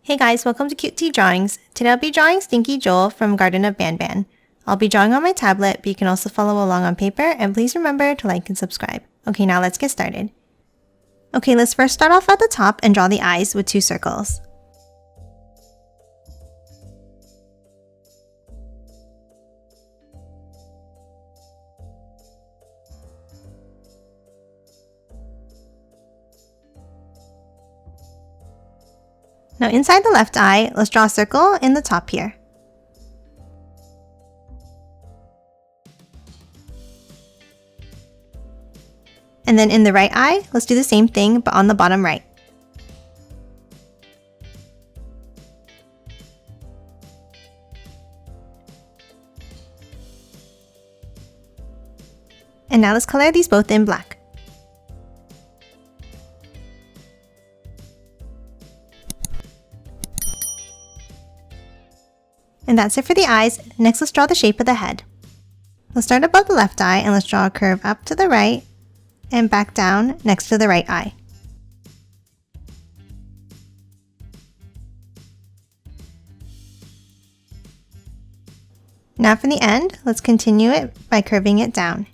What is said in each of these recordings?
Hey guys, welcome to Cute Tea Drawings. Today I'll be drawing Stinky Joel from Garten of Banban. I'll be drawing on my tablet, but you can also follow along on paper, and please remember to like and subscribe. Okay, now let's get started. Okay, let's first start off at the top and draw the eyes with 2 circles. Now inside the left eye, let's draw a circle in the top here. And then in the right eye, let's do the same thing but on the bottom right. And now let's color these both in black. And that's it for the eyes. Next, let's draw the shape of the head. Let's start above the left eye and let's draw a curve up to the right and back down next to the right eye. Now for the end, let's continue it by curving it down.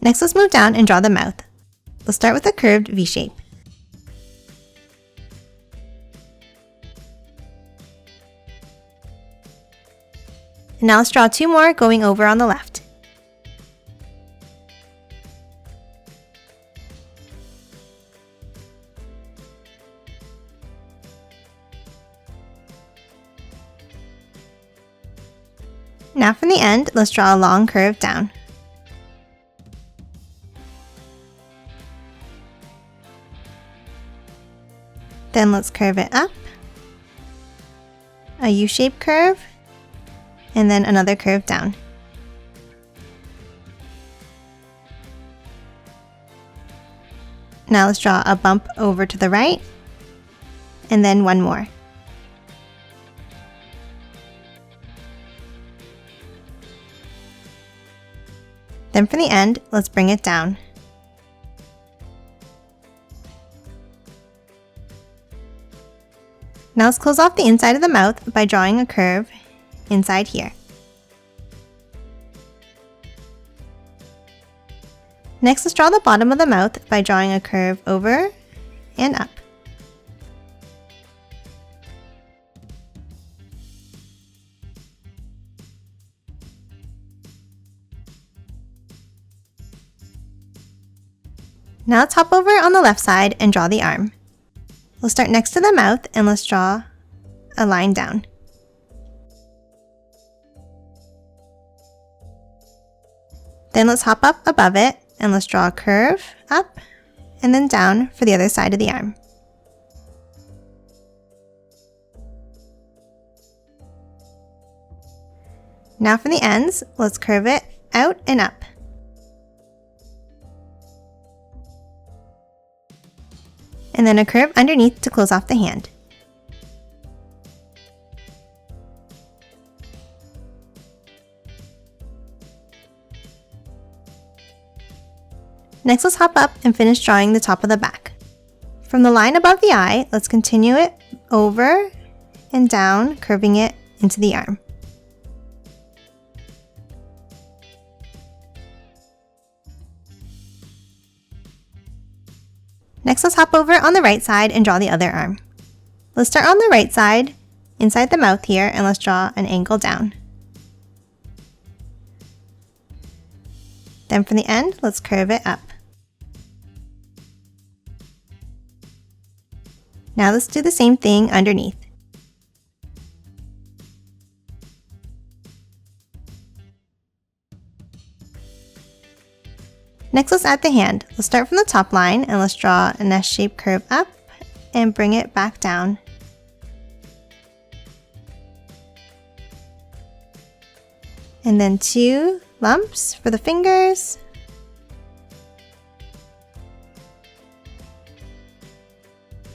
Next, let's move down and draw the mouth. Let's start with a curved V shape. Now let's draw 2 more going over on the left. Now from the end, let's draw a long curve down. Then let's curve it up, a U-shaped curve, and then another curve down. Now let's draw a bump over to the right, and then one more. Then for the end, let's bring it down. Now let's close off the inside of the mouth by drawing a curve inside here. Next, let's draw the bottom of the mouth by drawing a curve over and up. Now let's hop over on the left side and draw the arm. We'll start next to the mouth and let's draw a line down. Then let's hop up above it and let's draw a curve up and then down for the other side of the arm. Now from the ends, let's curve it out and up. And then a curve underneath to close off the hand. Next, let's hop up and finish drawing the top of the back. From the line above the eye, let's continue it over and down, curving it into the arm. Next, let's hop over on the right side and draw the other arm. Let's start on the right side, inside the mouth here, and let's draw an angle down. Then from the end, let's curve it up. Now let's do the same thing underneath. Next, let's add the hand. Let's start from the top line and let's draw an S-shaped curve up and bring it back down. And then 2 lumps for the fingers.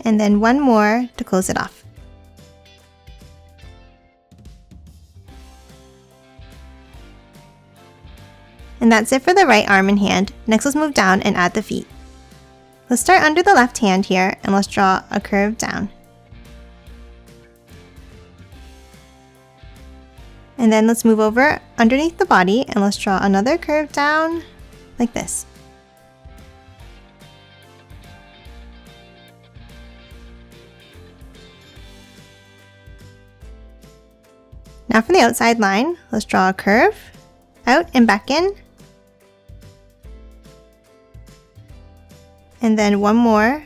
And then 1 more to close it off. And that's it for the right arm and hand. Next, let's move down and add the feet. Let's start under the left hand here and let's draw a curve down. And then let's move over underneath the body and let's draw another curve down like this. Now from the outside line, let's draw a curve out and back in. And then one more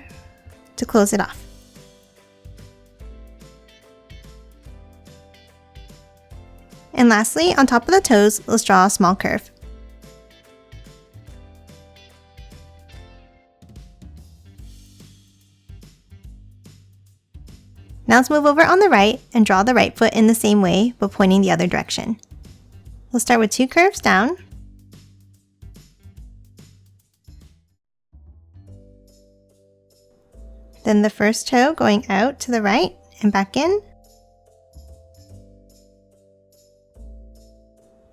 to close it off. And lastly, on top of the toes, let's draw a small curve. Now let's move over on the right and draw the right foot in the same way, but pointing the other direction. We'll start with 2 curves down. Then the first toe going out to the right and back in.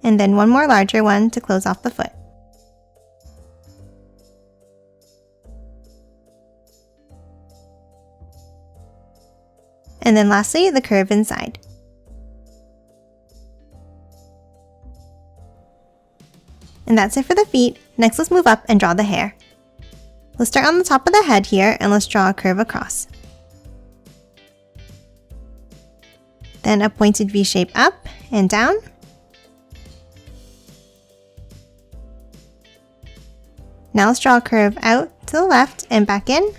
And then one more larger one to close off the foot. And then lastly, the curve inside. And that's it for the feet. Next, let's move up and draw the hair. Let's start on the top of the head here and let's draw a curve across. Then a pointed V shape up and down. Now let's draw a curve out to the left and back in.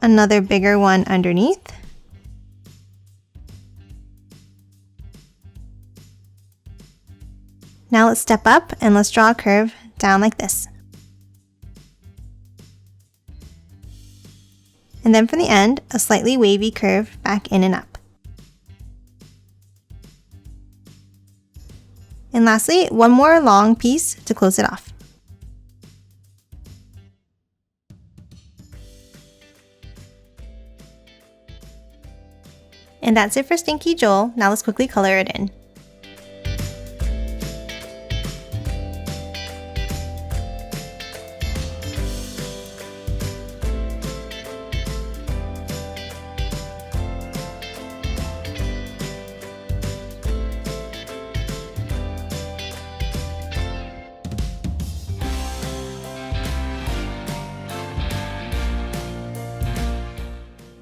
Another bigger one underneath. Now let's step up and let's draw a curve down like this. And then from the end, a slightly wavy curve back in and up. And lastly, one more long piece to close it off. And that's it for Stinky Joel. Now let's quickly color it in.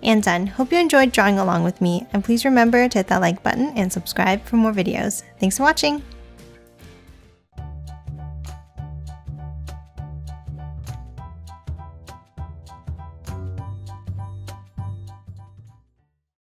And done. Hope you enjoyed drawing along with me, and please remember to hit that like button and subscribe for more videos. Thanks for watching!